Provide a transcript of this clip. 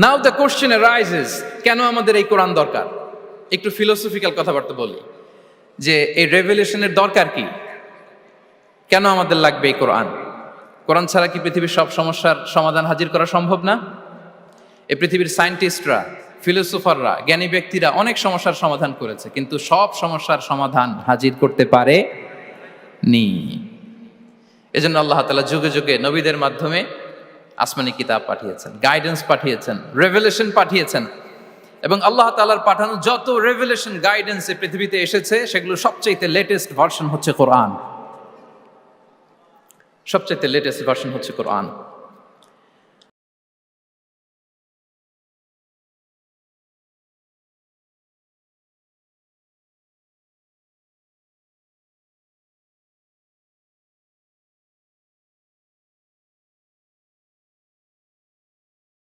Now the question arises, কেন আমাদের এই কোরআন দরকার? একটু ফিলোসফিক্যাল কথাবার্তা বলি যে এই রেভেলেশনের দরকার কি, কেন আমাদের লাগবে এই কোরআন? কোরআন ছাড়া কি পৃথিবীর সব সমস্যার সমাধান হাজির করা সম্ভব না? এই পৃথিবীর সায়েন্টিস্টরা, ফিলোসোফাররা, জ্ঞানী ব্যক্তিরা অনেক সমস্যার সমাধান করেছে, কিন্তু সব সমস্যার সমাধান হাজির করতে পারে নি। এজন্য আল্লাহ তাআলা যুগে যুগে নবীদের মাধ্যমে আসমানি কিতাব পাঠিয়েছেন, গাইডেন্স পাঠিয়েছেন, রেভেলেশন পাঠিয়েছেন। এবং আল্লাহ তাআলার পাঠানো যত রেভেলেশন, গাইডেন্স এই পৃথিবীতে এসেছে, সেগুলো সবচেয়ে লেটেস্ট ভার্সন হচ্ছে কোরআন। সবচেয়ে লেটেস্ট ভার্সন হচ্ছে কোরআন।